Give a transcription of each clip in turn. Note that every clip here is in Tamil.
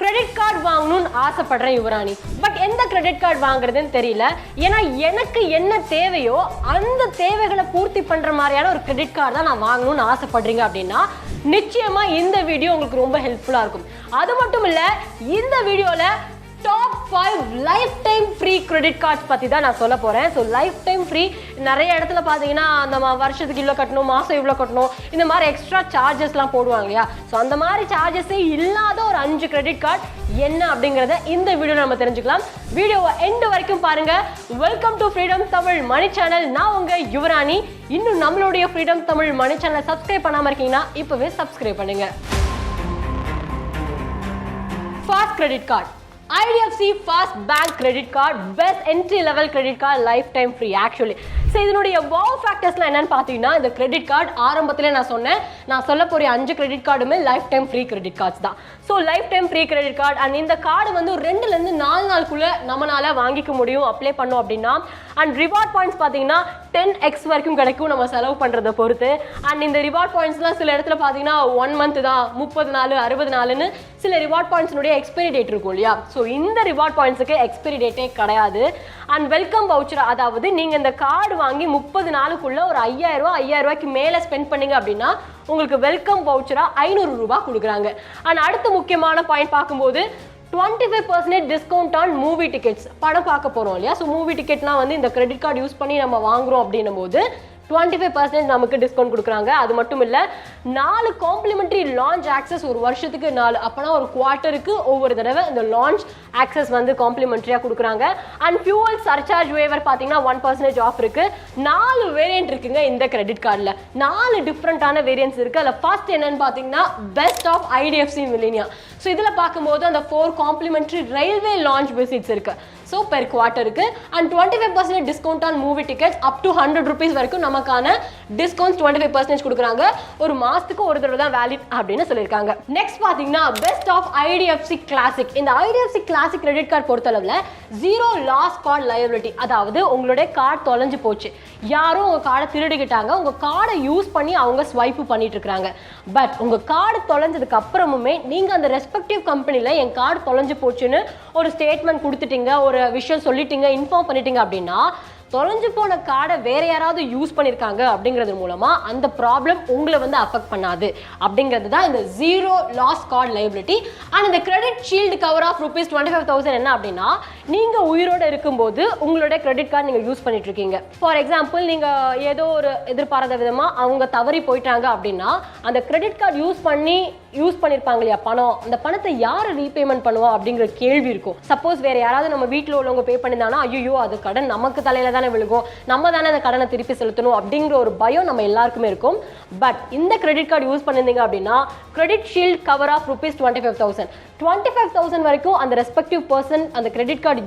கிரெடிட் கார்டு வாங்கணும்னு ஆசைப்படுறேன் யுவராணி. பட் எந்த கிரெடிட் கார்டு வாங்குறதுன்னு தெரியல. ஏன்னா எனக்கு என்ன தேவையோ அந்த தேவைகளை பூர்த்தி பண்ற மாதிரியான ஒரு கிரெடிட் கார்டு தான் நான் வாங்கணும்னு ஆசைப்படுறீங்க அப்படின்னா நிச்சயமா இந்த வீடியோ உங்களுக்கு ரொம்ப ஹெல்ப்ஃபுல்லா இருக்கும். அது மட்டும் இல்ல, இந்த வீடியோல top 5 lifetime free credit cards பற்றி தான் நான் சொல்ல போகிறேன். ஸோ லைஃப் டைம் ஃப்ரீ நிறைய இடத்துல பார்த்தீங்கன்னா அந்த வருஷத்துக்கு இவ்வளோ கட்டணும், மாதம் இவ்வளோ கட்டணும், இந்த மாதிரி எக்ஸ்ட்ரா சார்ஜஸ்லாம் போடுவாங்க இல்லையா? ஸோ அந்த மாதிரி சார்ஜஸே இல்லாத ஒரு 5 கிரெடிட் கார்டு என்ன அப்படிங்கிறத இந்த வீடியோவில் நம்ம தெரிஞ்சுக்கலாம். வீடியோவை எண்டு வரைக்கும் பாருங்க. Welcome to freedom Tamil Mani channel. நான் உங்கள் யுவராணி. இன்னும் நம்மளுடைய ஃப்ரீடம் தமிழ் மணி சேனலை சப்ஸ்கிரைப் பண்ணாமல் இருக்கீங்கன்னா இப்போவே சப்ஸ்கிரைப் பண்ணுங்க. Fast credit card, IDFC First Bank credit card, best entry level credit card, lifetime free actually. So இதனுடைய வாவ் ஃபேக்டர்ஸ்லாம் என்னன்னு பார்த்தீங்கன்னா, இந்த கிரெடிட் கார்டு ஆரம்பத்திலே நான் சொல்ல போகிற 5 கிரெடிட் கார்டுமே lifetime free credit cards தான். So lifetime free credit card and இந்த கார்டு வந்து 2லேருந்து 4 நாளுக்குள்ளே நம்மளால வாங்கிக்க முடியும் அப்ளை பண்ணோம் அப்படின்னா. அண்ட் ரிவார்ட் பாயிண்ட்ஸ் பார்த்தீங்கன்னா 10x வரைக்கும் கிடைக்கும் நம்ம செலவு பண்ணுறதை பொறுத்து. அண்ட் இந்த ரிவார்ட் பாயிண்ட்ஸ்லாம் சில இடத்துல பார்த்தீங்கன்னா 1 மந்த் தான், 30 நாள் 60 நாள்னு சில ரிவார்ட் பாயிண்ட்ஸ்னுடைய எக்ஸ்பைரி டேட் இருக்கும் இல்லையா? ஸோ இந்த ரிவார்ட் பாயிண்ட்ஸுக்கு எக்ஸ்பைரி டேட்டே கிடையாது. அண்ட் வெல்கம் வவுச்சர், அதாவது நீங்கள் இந்த கார்டு வாங்கி 30 நாளுக்குள்ள ஒரு 5000 ரூபாய்க்கு மேலே ஸ்பெண்ட் பண்ணீங்க அப்படின்னா உங்களுக்கு வெல்கம் வவுச்சரா 500 ரூபாய் கொடுக்குறாங்க. அண்ட் அடுத்த முக்கியமான பாயிண்ட் பார்க்கும்போது 25% டிஸ்கவுண்ட் ஆன் மூவி டிக்கெட்ஸ். படம் பார்க்க போகிறோம் இல்லையா? ஸோ மூவி டிக்கெட்லாம் வந்து இந்த கிரெடிட் கார்டு யூஸ் பண்ணி நம்ம வாங்குறோம் அப்படின்னும் போது 25% நமக்கு டிஸ்கவுண்ட் கொடுக்குறாங்க. அது மட்டும் இல்லை, 4 காம்ப்ளிமெண்ட்ரி லான்ச் ஆக்சஸ், ஒரு வருஷத்துக்கு 4, அப்போனா ஒரு குவார்ட்டருக்கு ஒவ்வொரு தடவை இந்த லான்ச் ஆக்சஸ் வந்து காம்ப்ளிமெண்ட்ரியாக கொடுக்குறாங்க. அண்ட் ஃபியூவல் சர்சார்ஜ் வேவர் பார்த்தீங்கன்னா 1% ஆஃப் இருக்குது. 4 வேரியன்ட் இருக்குங்க இந்த கிரெடிட் கார்டில். 4 டிஃப்ரெண்ட்டான வேரியன்ட்ஸ் இருக்குது. அதில் ஃபர்ஸ்ட் என்னன்னு பார்த்தீங்கன்னா best of IDFC Millennia. So இதில் பார்க்கும்போது அந்த 4 காம்ப்ளிமெண்ட்ரி ரயில்வே லான்ச் விசிட்ஸ் இருக்குது. ஸோ பெர் குவார்ட்டருக்கு. And 25% discount on movie tickets up to 100 rupees வரைக்கும் நமக்கான டிஸ்கவுண்ட்ஸ் 25% கொடுக்குறாங்க. ஒரு மாதத்துக்கு ஒரு தடவை தான் வேலிட் அப்படின்னு சொல்லியிருக்காங்க. நெக்ஸ்ட் பார்த்தீங்கன்னா பெஸ்ட் ஆஃப் IDFC கிளாசிக். இந்த IDFC கிளாசிக் கிரெடிட் கார்டு பொறுத்தளவில் 0 லாஸ் கார்டு லயபிலிட்டி. அதாவது உங்களுடைய கார்டு தொலைஞ்சு போச்சு, யாரும் உங்கள் கார்டை திருடிக்கிட்டாங்க, உங்கள் கார்டை யூஸ் பண்ணி அவங்க ஸ்வைப்பு பண்ணிட்டு இருக்காங்க. பட் உங்கள் கார்டு தொலைஞ்சதுக்கு அப்புறமுமே நீங்கள் அந்த ரெஸ்பெக்டிவ் கம்பெனியில் என் கார்டு தொலைஞ்சு போச்சுன்னு ஒரு ஸ்டேட்மெண்ட் கொடுத்துட்டீங்க, ஒரு விஷயம் சொல்லிட்டீங்க, இன்ஃபார்ம் பண்ணிட்டீங்க அப்படின்னா தொலைஞ்சு போன கார்டை வேற யாராவது யூஸ் பண்ணியிருக்காங்க அப்படிங்கிறது மூலமா அந்த ப்ராப்ளம் உங்களை வந்து அஃபெக்ட் பண்ணாது அப்படிங்கிறது தான் இந்த 0 லாஸ் கார்டு லைபிலிட்டி. அண்ட் இந்த கிரெடிட் ஷீல்டு கவர் ஆஃப் ₹25,000 என்ன அப்படின்னா, நீங்க உயிரோட இருக்கும்போது உங்களோட கிரெடிட் கார்டு நீங்க யூஸ் பண்ணிட்டு இருக்கீங்க. ஃபார் எக்ஸாம்பிள், நீங்க ஏதோ ஒரு எதிர்பாராத விதமா அவங்க தவறி போயிட்டாங்க அப்படின்னா அந்த கிரெடிட் கார்டு யூஸ் பண்ணிருப்பாங்க இல்லையா பணம், அந்த பணத்தை யார் ரீபேமெண்ட் பண்ணுவா அப்படிங்கிற கேள்வி இருக்கும். சப்போஸ் வேற யாராவது நம்ம வீட்டில் உள்ளவங்க பே பண்ணியிருந்தாங்கன்னா ஐயோ அது கடன் நமக்கு தலையில தானே விழுகும், நம்ம தானே அந்த கடனை திருப்பி செலுத்தணும் அப்படிங்கிற ஒரு பயம் நம்ம எல்லாருக்குமே இருக்கும். பட் இந்த கிரெடிட் கார்டு யூஸ் பண்ணிருந்தீங்க அப்படின்னா கிரெடிட் ஷீல்ட் கவர் ஆஃப் ₹25,000 வரைக்கும் அந்த ரெஸ்பெக்டிவ் பர்சன் அந்த கிரெடிட் கார்டு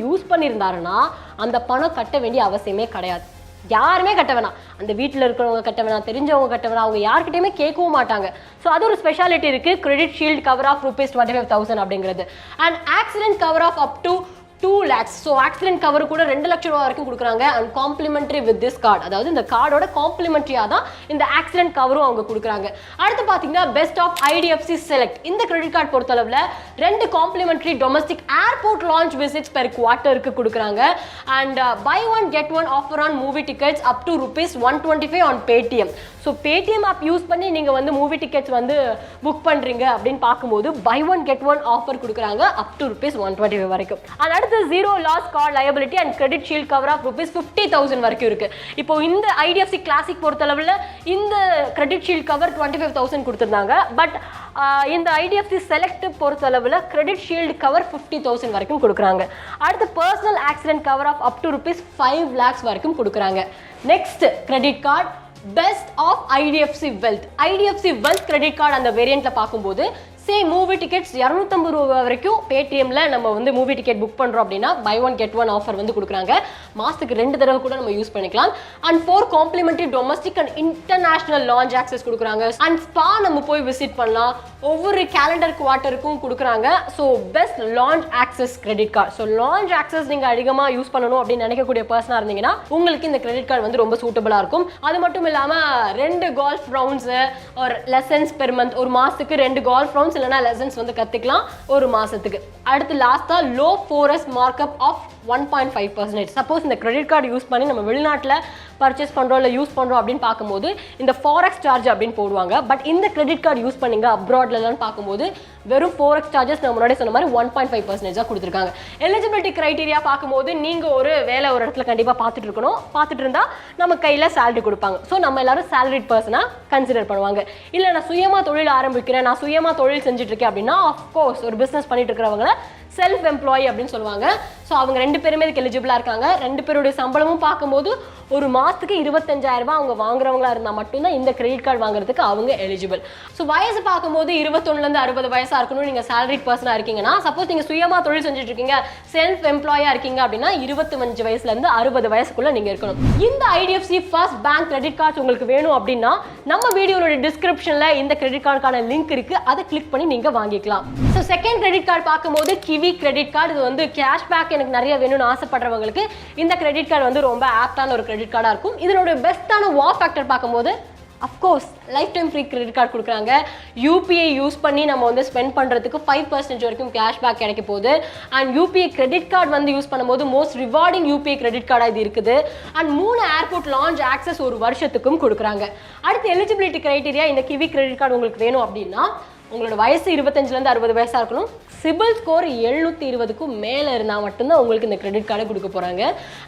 யூஸ் பண்ணியிருந்தாருன்னா அந்த பணம் கட்ட வேண்டிய அவசியமே கிடையாது. யாருமே கட்ட வேணாம், அந்த வீட்டில் இருக்கிறவங்க கட்ட வேணாம், தெரிஞ்சவங்க கட்ட வேணாம், அவங்க யார்கிட்டயுமே கேட்கவும் மாட்டாங்க. ஸோ அது ஒரு ஸ்பெஷாலிட்டி இருக்கு கிரெடிட் ஷீல்ட் கவர் ஆஃப் ₹25,000 அப்படிங்கிறது. And accident cover of up to 2 lakhs. So accident cover கூட 2 லட்சம் ரூபா வரைக்கும் கொடுக்குறாங்க. And complimentary with this card, அதாவது இந்த கார்டோட காம்ப்ளிமெண்ட்ரியாக தான் இந்த ஆக்சிடென்ட் கவரும் அவங்க கொடுக்குறாங்க. அடுத்து பார்த்தீங்கன்னா பெஸ்ட் ஆஃப் IDFC செலக்ட். இந்த கிரெடிட் கார்டு பொறுத்தளவில் 2 complimentary domestic airport lounge visits per குவார்ட்டருக்கு கொடுக்குறாங்க. And buy one get one offer on movie tickets up to ₹125 on Paytm. So Paytm app use பண்ணி நீங்கள் வந்து மூவி டிக்கெட்ஸ் வந்து புக் பண்ணுறீங்க அப்படின்னு பார்க்கும்போது buy one get one offer கொடுக்குறாங்க அப் டு ₹125 வரைக்கும். அடுத்து 0 loss card liability and credit shield cover of ₹50,000 வரைக்கும் இருக்கு. இப்போ இந்த IDFC கிளாசிக் பொறுத்தளவில் இந்த கிரெடிட் ஷீல்ட் கவர் 25,000 கொடுத்துருந்தாங்க. பட் இந்த IDFC செலக்ட் பொறுத்தளவில் கிரெடிட் ஷீல்டு கவர் 50,000 வரைக்கும் கொடுக்குறாங்க. அடுத்து personal accident cover of up to ₹5 lakhs வரைக்கும் கொடுக்குறாங்க. Next credit card best of IDFC wealth credit card. அந்த வேரியண்ட்ல பார்க்கும்போது சேம் மூவி டிக்கெட்ஸ் 250 ரூபா வரைக்கும் பேடிஎம்ல நம்ம வந்து மூவி டிக்கெட் புக் பண்றோம் அப்படின்னா buy one get one offer வந்து கொடுக்குறாங்க. மாசத்துக்கு 2 தடவை கூட நம்ம யூஸ் பண்ணிக்கலாம். And 4 complimentary domestic and international lounge access கொடுக்குறாங்க. அண்ட் ஸ்பா நம்ம போய் விசிட் பண்ணலாம். ஒவ்வொரு கேலண்டர் குவார்ட்டருக்கும் கொடுக்குறாங்க. So best lounge access credit card. So lounge access நீங்க அதிகமாக யூஸ் பண்ணணும் அப்படின்னு நினைக்கக்கூடிய பர்சனாக இருந்தீங்கன்னா உங்களுக்கு இந்த கிரெடிட் கார்டு வந்து ரொம்ப சூட்டபிளா இருக்கும். அது மட்டும் இல்லாமல் 2 கால்ஃப் ரவுண்ட்ஸ் ஒரு லெசன்ஸ் பெர் மந்த், ஒரு மாசத்துக்கு 2 கால்ஃப் ரவுண்ட்ஸ் இல்லைனா லெசன்ஸ் வந்து கற்றுக்கலாம் ஒரு மாதத்துக்கு. அடுத்து லாஸ்ட்டாக low forex markup of 1.5%. Suppose இந்த கிரெடிட் கார்டு யூஸ் பண்ணி நம்ம வெளிநாட்டில் பர்ச்சேஸ் பண்ணுறோம் இல்லை யூஸ் பண்ணுறோம் அப்படின்னு பார்க்கும்போது இந்த ஃபாரெக்ஸ் சார்ஜ் அப்படின்னு போடுவாங்க. பட் இந்த கிரெடிட் கார்டு யூஸ் பண்ணிங்க அப்ராட்லலாம் பார்க்கும்போது வெறும் ஃபாரெக்ஸ் சார்ஜஸ் நம்ம முன்னாடி சொன்ன மாதிரி 1.5% கொடுத்துருக்காங்க. எலிஜிபிலிட்டி கிரைட்டீரியா பார்க்கும்போது நீங்கள் ஒரு வேலை ஒரு இடத்துல கண்டிப்பாக பார்த்துட்டு இருந்தால் நம்ம கையில் சேலரி கொடுப்பாங்க. ஸோ நம்ம எல்லாரும் சேலரிட் பர்சனாக கன்சிடர் பண்ணுவாங்க. இல்லை நான் சுயமாக தொழில் ஆரம்பிக்கிறேன், நான் சுயமாக தொழில் செஞ்சுட்டு இருக்கேன் அப்படின்னா அஃப்கோர்ஸ் ஒரு பிஸ்னஸ் பண்ணிட்டு இருக்கிறவங்கள செல்ஃப் எம்ப்ளாயி அப்படின்னு சொல்லுவாங்க. ஸோ அவங்க 2 பேருமே இதுக்கு எலிஜிபிளாக இருக்காங்க. 2 பேருடைய சம்பளமும் பார்க்கும்போது ஒரு மாதத்துக்கு 25,000 ரூபாய் அவங்க வாங்குறவங்களா இருந்தால் மட்டும்தான் இந்த கிரெடிட் கார்டு வாங்குறதுக்கு அவங்க எலிஜிபிள். ஸோ வயசு பார்க்கும்போது 21லேருந்து 60 வயசாக இருக்கணும். நீங்கள் சேலரிட் பர்சனாக இருக்கீங்கன்னா, சப்போஸ் நீங்கள் சுயமாக தொழில் செஞ்சுட்டு இருக்கீங்க, செல்ஃப் எம்ப்ளாயாக இருக்கீங்க அப்படின்னா 25 வயசுலேருந்து 60 வயசுக்குள்ள நீங்கள் இருக்கணும். இந்த IDFC first bank credit card உங்களுக்கு வேணும் அப்படின்னா நம்ம வீடியோட டிஸ்கிரிப்ஷனில் இந்த கிரெடிட் கார்டுக்கான லிங்க் இருக்குது, அதை கிளிக் பண்ணி நீங்கள் வாங்கிக்கலாம். ஸோ செகண்ட் கிரெடிட் கார்டு பார்க்கும்போது கிவி கிரெடிட் கார்டு. இது வந்து கேஷ்பேக் எனக்கு நிறைய வேணும்னு ஆசைப்படுறவங்களுக்கு இந்த கிரெடிட் கார்டு வந்து ரொம்ப ஆப்டான ஒரு கிரெடிட் கார்டாக இருக்கும். இதனோட பெஸ்ட்டான வாவ் ஃபேக்டர் பார்க்கும்போது of course life time free credit card கொடுக்குறாங்க. யூபிஐ யூஸ் பண்ணி நம்ம வந்து ஸ்பெண்ட் பண்ணுறதுக்கு 5% வரைக்கும் கேஷ்பேக் கிடைக்க போகுது. அண்ட் யூபிஐ கிரெடிட் கார்டு வந்து யூஸ் பண்ணும்போது மோஸ்ட் ரிவார்டிங் யூபிஐ கிரெடிட் கார்டாக இது இருக்குது. அண்ட் 3 ஏர்போர்ட் லான்ச் ஆக்சஸ் ஒரு வருஷத்துக்கும் கொடுக்குறாங்க. அடுத்து எலிஜிபிலிட்டி கிரைட்டீரியா, இந்த கிவி கிரெடிட் கார்டு உங்களுக்கு வேணும் அப்படின்னா உங்களோட வயசு 25லேருந்து 60 வயசாக இருக்கணும். சிபில் ஸ்கோர் 720க்கும் மேலே இருந்தால் மட்டும்தான் உங்களுக்கு இந்த கிரெடிட் கார்டை கொடுக்க போகிறாங்க.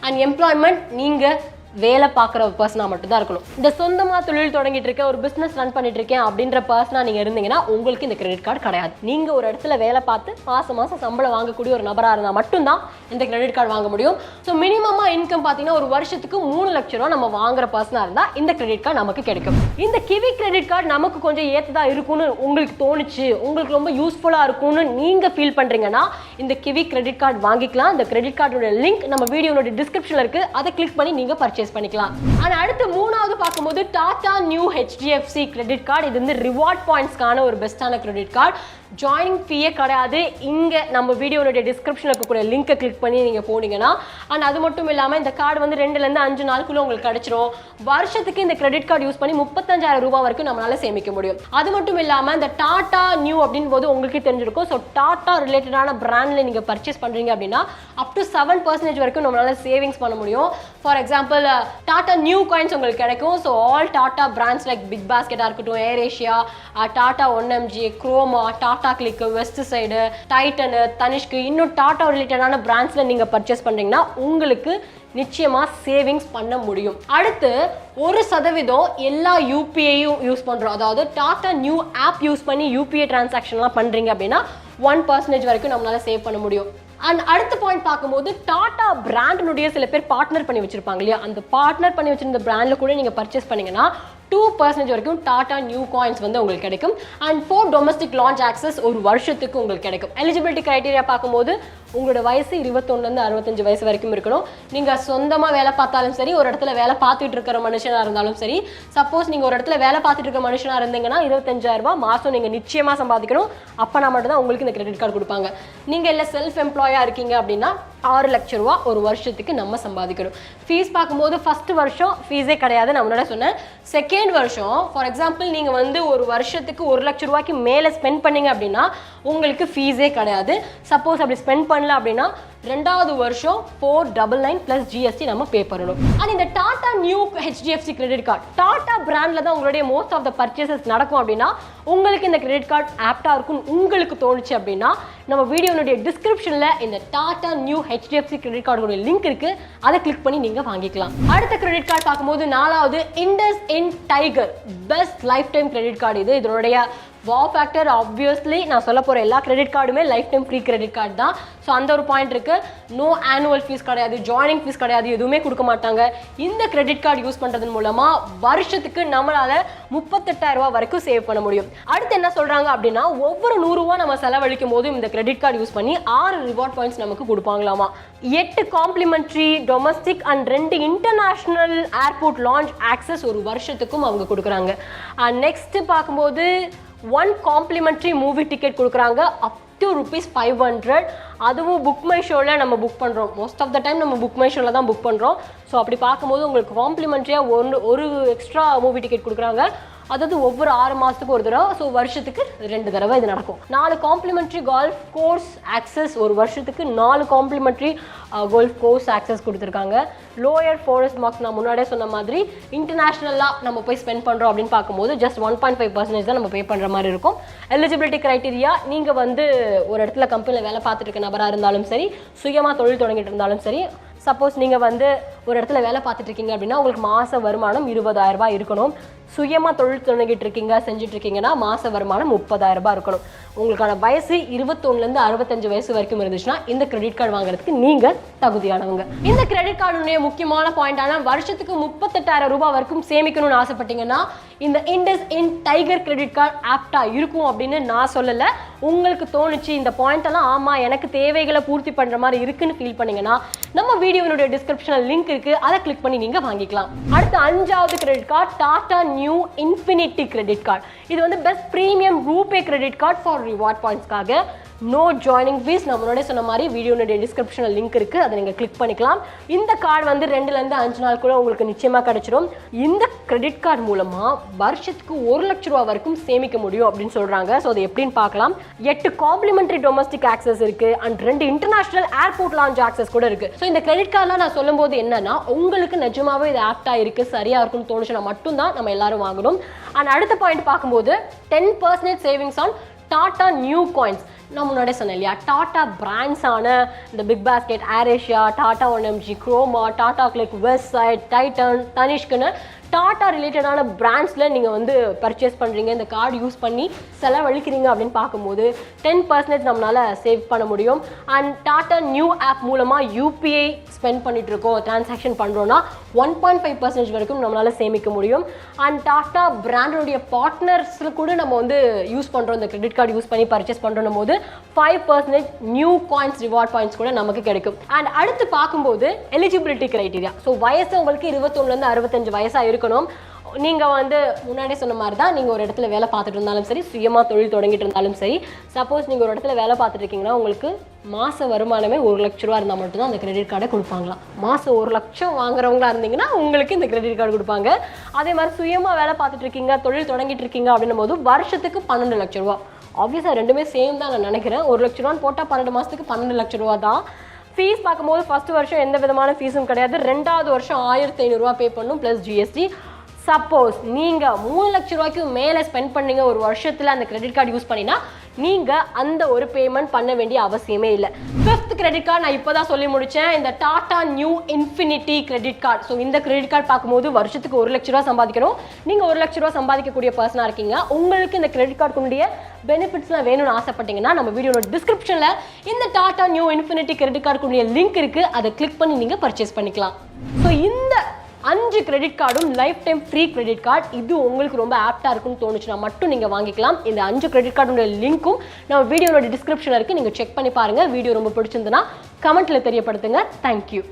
அண்ட் எம்ப்ளாய்மெண்ட் நீங்கள் வேலை பார்க்குற பர்சனாக மட்டும்தான் இருக்கணும். இந்த சொந்தமாக தொழில் தொடங்கிட்டு இருக்கேன், ஒரு பிஸ்னஸ் ரன் பண்ணிட்டு இருக்கேன் அப்படின்ற பர்சனாக நீங்கள் இருந்தீங்கன்னா உங்களுக்கு இந்த கிரெடிட் கார்டு கிடையாது. நீங்கள் ஒரு இடத்துல வேலை பார்த்து மாதம் சம்பளம் வாங்கக்கூடிய ஒரு நபராக இருந்தால் மட்டும்தான் இந்த கிரெடிட் கார்டு வாங்க முடியும். ஸோ மினிமமாக இன்கம் பார்த்தீங்கன்னா ஒரு வருஷத்துக்கு 3 லட்சம் ரூபா நம்ம வாங்குற பர்சனாக இருந்தால் இந்த கிரெடிட் கார்டு நமக்கு கிடைக்கும். இந்த கிவி கிரெடிட் கார்டு நமக்கு கொஞ்சம் ஏற்றதாக இருக்கும்னு உங்களுக்கு தோணுச்சு, உங்களுக்கு ரொம்ப யூஸ்ஃபுல்லாக இருக்கும்னு நீங்கள் ஃபீல் பண்ணுறீங்கன்னா இந்த கிவி கிரெடிட் கார்டு வாங்கிக்கலாம். இந்த கிரெடிட் கார்டோட லிங்க் நம்ம வீடியோட டிஸ்கிரிப்ஷனில் இருக்குது, அதை கிளிக் பண்ணி நீங்கள் பர்ச்சேஸ் பண்ணிக்கலாம். ஆனா அடுத்து மூணாவது பார்க்கும்போது Tata new HDFC credit card. இது வந்து ரிவார்ட் பாயிண்ட்ஸ்க்கான ஒரு பெஸ்டான கிரெடிட் கார்டு. ஜாயினிங் ஃபீயே கிடையாது. இங்கே நம்ம வீடியோனுடைய டிஸ்கிரிப்ஷனில் இருக்கக்கூடிய லிங்கை கிளிக் பண்ணி நீங்கள் போனீங்கன்னா, அண்ட் அது மட்டும் இல்லாமல் இந்த கார்டு வந்து 2லேருந்து 5 நாளுக்குள்ளே உங்களுக்கு கிடைச்சிரும். வருஷத்துக்கு இந்த கிரெடிட் கார்டு யூஸ் பண்ணி 35,000 ரூபாய் வரைக்கும் நம்மளால சேமிக்க முடியும். அது மட்டும் இல்லாமல் இந்த டாடா நியூ அப்படின் போது உங்களுக்கு தெரிஞ்சிருக்கும். ஸோ டாடா ரிலேட்டடான பிராண்டில் நீங்கள் பர்ச்சேஸ் பண்ணுறீங்க அப்படின்னா அப் டு 7% வரைக்கும் நம்மளால சேவிங்ஸ் பண்ண முடியும். For example Tata Neu coins உங்களுக்கு கிடைக்கும். So all Tata brands like Big பாஸ்கெட்டாக இருக்கட்டும், Air Asia, Tata 1MG, Croma, Tata Cliq, Westside, Titan, Tanishq, இன்னும் டாடா ரிலேட்டடான பிராண்ட்ஸ்ல நீங்க பர்ச்சேஸ் பண்றீங்கன்னா உங்களுக்கு நிச்சயமா சேவிங்ஸ் பண்ண முடியும். அடுத்து 1% எல்லா யூபிஐயும் யூஸ் பண்றோம். அதாவது டாடா நியூ ஆப் யூஸ் பண்ணி யூபிஐ டிரான்சாக்ஷன்லாம் பண்றீங்க அப்படின்னா 1% வரைக்கும் நம்மளால சேவ் பண்ண முடியும். அண்ட் அடுத்த பாயிண்ட் பார்க்கும்போது டாடா பிராண்டினுடைய சில பேர் பார்ட்னர் பண்ணி வச்சிருப்பாங்க இல்லையா, அந்த பார்ட்னர் பண்ணி வச்சிருந்த பிராண்ட்ல கூட நீங்க பர்ச்சேஸ் பண்ணீங்கன்னா 2% வரைக்கும் டாடா நியூ காயின்ஸ் வந்து உங்களுக்கு கிடைக்கும். அண்ட் 4 டொமஸ்டிக் லான்ச் ஆக்சஸ் ஒரு வருஷத்துக்கு உங்களுக்கு கிடைக்கும். எலிஜிபிலிட்டி கிரைட்டீரியா பார்க்கும்போது உங்களோட வயசு 21லேருந்து 65 வயசு வரைக்கும் இருக்கணும். நீங்கள் சொந்தமாக வேலை பார்த்தாலும் சரி, ஒரு இடத்துல வேலை பார்த்துட்டு இருக்கிற மனுஷனாக இருந்தாலும் சரி. சப்போஸ் நீங்கள் ஒரு இடத்துல வேலை பார்த்துட்டு இருக்கிற மனுஷனாக இருந்தீங்கன்னா 25,000 ரூபாய் மாதம் நீங்கள் நிச்சயமாக சம்பாதிக்கணும். அப்போனா மட்டும்தான் உங்களுக்கு இந்த கிரெடிட் கார்டு கொடுப்பாங்க. நீங்கள் இல்லை செல்ஃப் எம்ப்ளாயாக இருக்கீங்க அப்படின்னா 6 லட்சம் ரூபா ஒரு வருஷத்துக்கு நம்ம சம்பாதிக்கணும். ஃபீஸ் பார்க்கும்போது ஃபர்ஸ்ட் வருஷம் ஃபீஸே கிடையாது, நான் முன்னாடி சொன்னேன். செகண்ட் வருஷம் ஃபார் எக்ஸாம்பிள் நீங்கள் வந்து ஒரு வருஷத்துக்கு 1 லட்சம் ரூபாய்க்கு மேலே ஸ்பெண்ட் பண்ணீங்க அப்படின்னா உங்களுக்கு ஃபீஸே கிடையாது. சப்போஸ் அப்படி ஸ்பெண்ட் பண்ணல அப்படின்னா 2வது வருஷம் 499 + GST நம்ம பே பண்ணணும். அண்ட் இந்த Tata new HDFC credit card Tata பிராண்ட்ல தான் உங்களுடைய மோஸ்ட் ஆஃப் த பர்ச்சேசஸ் நடக்கும் அப்படின்னா உங்களுக்கு இந்த கிரெடிட் கார்டு ஆப்டா இருக்கும் உங்களுக்கு தோணுச்சு அப்படின்னா நம்ம வீடியோனுடைய டிஸ்கிரிப்ஷன்ல இந்த டாடா நியூ HDFC கிரெடிட் கார்டோட லிங்க் இருக்கு, அதை கிளிக் பண்ணி நீங்க வாங்கிக்கலாம். அடுத்த கிரெடிட் கார்டு பார்க்கும்போது 4வது IndusInd Tiger best lifetime credit card. இது இதனுடைய வாவ் ஃபேக்டர் ஆப்வியஸ்லி நான் சொல்ல போகிற எல்லா கிரெடிட் கார்டுமே lifetime free credit card தான். ஸோ அந்த ஒரு பாயிண்ட் இருக்கு. நோ ஆனுவல் ஃபீஸ் கிடையாது, ஜாயினிங் ஃபீஸ் கிடையாது, எதுவுமே கொடுக்க மாட்டாங்க. இந்த கிரெடிட் கார்டு யூஸ் பண்ணுறதன் மூலமாக வருஷத்துக்கு நம்மளால 38,000 ரூபாய் வரைக்கும் சேவ் பண்ண முடியும். அடுத்து என்ன சொல்றாங்க அப்படின்னா ஒவ்வொரு 100 ரூபாய் நம்ம செலவழிக்கும் போதும் இந்த கிரெடிட் கார்டு யூஸ் பண்ணி 6 ரிவார்ட் பாயிண்ட்ஸ் நமக்கு கொடுப்பாங்களாமா. 8 complimentary domestic and 2 international airport lounge access ஒரு வருஷத்துக்கும் அவங்க கொடுக்குறாங்க. அண்ட் நெக்ஸ்ட் பார்க்கும்போது 1 காம்ப்ளிமெண்ட்ரி மூவி டிக்கெட் கொடுக்குறாங்க அப் டு ₹500. அதுவும் புக் மை ஷோவில் நம்ம புக் பண்ணுறோம். மோஸ்ட் ஆஃப் த டைம் நம்ம புக் மை ஷோவில் தான் புக் பண்ணுறோம். ஸோ அப்படி பார்க்கும்போது உங்களுக்கு காம்ப்ளிமெண்ட்ரியாக ஒரு எக்ஸ்ட்ரா மூவி டிக்கெட் கொடுக்குறாங்க. அதாவது ஒவ்வொரு 6 மாதத்துக்கு ஒரு தடவை, ஸோ வருஷத்துக்கு 2 தடவை இது நடக்கும். 4 காம்ப்ளிமெண்ட்ரி கோல்ஃப் கோர்ஸ் ஆக்சஸ், ஒரு வருஷத்துக்கு 4 காம்ப்ளிமெண்ட்ரி கோல்ஃப் கோர்ஸ் ஆக்சஸ் கொடுத்துருக்காங்க. லோயர் ஃபாரஸ்ட் மார்க்ஸ் நான் முன்னாடியே சொன்ன மாதிரி இன்டர்நேஷ்னலாக நம்ம போய் ஸ்பெண்ட் பண்ணுறோம் அப்படின்னு பார்க்கும்போது ஜஸ்ட் 1.5% தான் நம்ம பே பண்ணுற மாதிரி இருக்கும். எலிஜிபிலிட்டி க்ரைட்டீரியா, நீங்கள் வந்து ஒரு இடத்துல கம்பெனியில் வேலை பார்த்துட்டு இருக்க நபராக இருந்தாலும் சரி, சுயமாக தொழில் தொடங்கிட்டு இருந்தாலும் சரி, சப்போஸ் நீங்கள் வந்து ஒரு இடத்துல வேலை பார்த்துட்டு இருக்கீங்க அப்படின்னா உங்களுக்கு மாத வருமானம் 20,000 ரூபாய் இருக்கணும். சுயமாக தொழில் தொடங்கிட்டு இருக்கீங்க செஞ்சுட்டு இருக்கீங்கன்னா மாத வருமானம் 30,000 ரூபாய் இருக்கணும். உங்களுக்கான வயசு 21லேருந்து 65 வயசு வரைக்கும் இருந்துச்சுன்னா இந்த கிரெடிட் கார்டு வாங்குறதுக்கு நீங்கள் தகுதியானவங்க. இந்த கிரெடிட் கார்டுடைய முக்கியமான பாயிண்டான வருஷத்துக்கு 38,000 ரூபாய் வரைக்கும் சேமிக்கணும்னு ஆசைப்பட்டீங்கன்னா இந்த IndusInd Tiger கிரெடிட் கார்டு ஆப்டா இருக்கும் அப்படின்னு நான் சொல்லலை. உங்களுக்கு தோணுச்சு இந்த பாயிண்ட் எல்லாம் ஆமாம் எனக்கு தேவைகளை பூர்த்தி பண்ணுற மாதிரி இருக்குன்னு ஃபீல் பண்ணீங்கன்னா நம்ம வீடியோனுடைய டிஸ்கிரிப்ஷனில் லிங்க் இருக்கு, அதை கிளிக் பண்ணி நீங்கள் வாங்கிக்கலாம். அடுத்து 5வது credit card Tata Neu Infinity credit card. இது வந்து best premium RuPay credit card for reward பாயிண்ட்ஸ்க்காக. நோ ஜாயினிங் ஃபீஸ், நான் முன்னாடியே சொன்ன மாதிரி வீடியோனுடைய டிஸ்கிரிப்ஷனில் லிங்க் இருக்குது, அதை நீங்கள் கிளிக் பண்ணிக்கலாம். இந்த கார்டு வந்து 2லேருந்து 5 நாளுக்குள்ள உங்களுக்கு நிச்சயமாக கிடைச்சிடும். இந்த கிரெடிட் கார்டு மூலமாக வருஷத்துக்கு 1 லட்ச ரூபா வரைக்கும் சேமிக்க முடியும் அப்படின்னு சொல்கிறாங்க. ஸோ அது எப்படின்னு பார்க்கலாம். 8 காம்ப்ளிமெண்ட்ரி டொமஸ்டிக் ஆக்சஸ் இருக்குது and 2 international airport lounge access கூட இருக்குது. ஸோ இந்த கிரெடிட் கார்டெலாம் நான் சொல்லும்போது என்னன்னா உங்களுக்கு நிஜமாவே இது ஆப்டாக இருக்குது சரியாக இருக்குன்னு தோணுச்சுன்னா மட்டும்தான் நம்ம எல்லாரும் வாங்கணும். அண்ட் அடுத்த பாயிண்ட் பார்க்கும்போது 10% savings on Tata Neu coins. நான் முன்னாடியே சொன்னேன் இல்லையா, டாடா பிராண்ட்ஸான இந்த Big Basket, Air Asia, Tata 1MG, Croma, Tata Cliq, Westside, Titan, தனிஷ்குன்னு டாடா ரிலேட்டடான பிராண்ட்ஸில் நீங்கள் வந்து பர்ச்சேஸ் பண்ணுறீங்க, இந்த கார்டு யூஸ் பண்ணி செலவழிக்கிறீங்க அப்படின்னு பார்க்கும்போது 10% நம்மளால் சேவ் பண்ண முடியும். அண்ட் டாடா நியூ ஆப் மூலமாக UPI ஸ்பெண்ட் பண்ணிட்டு இருக்கோம், டிரான்சாக்ஷன் பண்ணுறோன்னா 1.5% வரைக்கும் நம்மளால் சேமிக்க முடியும். அண்ட் டாடா பிராண்டோடைய பார்ட்னர்ஸில் கூட நம்ம வந்து யூஸ் பண்ணுறோம், இந்த கிரெடிட் கார்டு யூஸ் பண்ணி பர்ச்சேஸ் பண்ணுறோம் போது 5% நியூ காயின்ஸ் ரிவார்ட் பாயிண்ட்ஸ் கூட நமக்கு கிடைக்கும். அண்ட் அடுத்து பார்க்கும்போது எலிஜிபிலிட்டி கிரைட்டீரியா. ஸோ வயசு உங்களுக்கு 21லேருந்து 65 வயசாக இருக்கணும். நீங்கள் வந்து முன்னாடியே சொன்ன மாதிரி தான், நீங்கள் ஒரு இடத்துல வேலை பார்த்துட்டு இருந்தாலும் சரி, சுயமாக தொழில் தொடங்கிட்டு இருந்தாலும் சரி, சப்போஸ் நீங்கள் ஒரு இடத்துல வேலை பார்த்துட்டு இருக்கீங்கன்னா உங்களுக்கு மாத வருமானமே 1 லட்ச ரூபா இருந்தால் மட்டும்தான் அந்த கிரெடிட் கார்டை கொடுப்பாங்களாம். மாதம் 1 லட்சம் வாங்குறவங்களா இருந்தீங்கன்னா உங்களுக்கு இந்த கிரெடிட் கார்டு கொடுப்பாங்க. அதே மாதிரி சுயமாக வேலை பார்த்துட்டு இருக்கீங்க, தொழில் தொடங்கிட்டு இருக்கீங்க அப்படின்னும் போது வருஷத்துக்கு 12 லட்ச ரூபா. ஆப்வியஸாக ரெண்டுமே சேம் தான் நான் நினைக்கிறேன். 1 லட்ச ரூபான்னு போட்டால் 12 மாதத்துக்கு 12 லட்ச ரூபா தான். ஃபீஸ் பார்க்கும்போது ஃபர்ஸ்ட் வருஷம் எந்த விதமான ஃபீஸும் கிடையாது. 2வது வருஷம் 1500 ரூபா பே பண்ணணும் ப்ளஸ் GST. சப்போஸ் நீங்கள் 3 லட்ச ரூபாய்க்கு மேலே ஸ்பெண்ட் பண்ணீங்க ஒரு வருஷத்தில் அந்த கிரெடிட் கார்டு யூஸ் பண்ணினா நீங்கள் அந்த ஒரு பேமெண்ட் பண்ண வேண்டிய அவசியமே இல்லை. 5th கிரெடிட் கார்டு நான் இப்போ தான் சொல்லி முடித்தேன், இந்த Tata Neu Infinity credit card. So இந்த கிரெடிட் கார்டு பார்க்கும்போது வருஷத்துக்கு 1 லட்ச ரூபா சம்பாதிக்கணும். நீங்கள் 1 லட்ச ரூபா சம்பாதிக்கக்கூடிய பர்சனாக இருக்கீங்க, உங்களுக்கு இந்த கிரெடிட் கார்டுக்குடைய பெனிஃபிட்ஸ்லாம் வேணும்னு ஆசைப்பட்டீங்கன்னா நம்ம வீடியோட டிஸ்கிரிப்ஷனில் இந்த டாடா நியூ இன்ஃபினிட்டி கிரெடிட் கார்டுக்குடைய லிங்க் இருக்குது, அதை கிளிக் பண்ணி நீங்கள் பர்ச்சேஸ் பண்ணிக்கலாம். ஸோ இந்த 5 கிரெடிட் கார்டும் life time free credit card. இது உங்களுக்கு ரொம்ப ஆப்டாக இருக்குன்னு தோணுச்சுன்னா மட்டும் நீங்கள் வாங்கிக்கலாம். இந்த 5 கிரெடிட் கார்டுடைய லிங்க்கும் நம்ம வீடியோட டிஸ்கிரிப்ஷனில் இருக்குது, நீங்கள் செக் பண்ணி பாருங்கள். வீடியோ ரொம்ப பிடிச்சிருந்ததுன்னா கமெண்ட்டில் தெரியப்படுத்துங்க. தேங்க்யூ.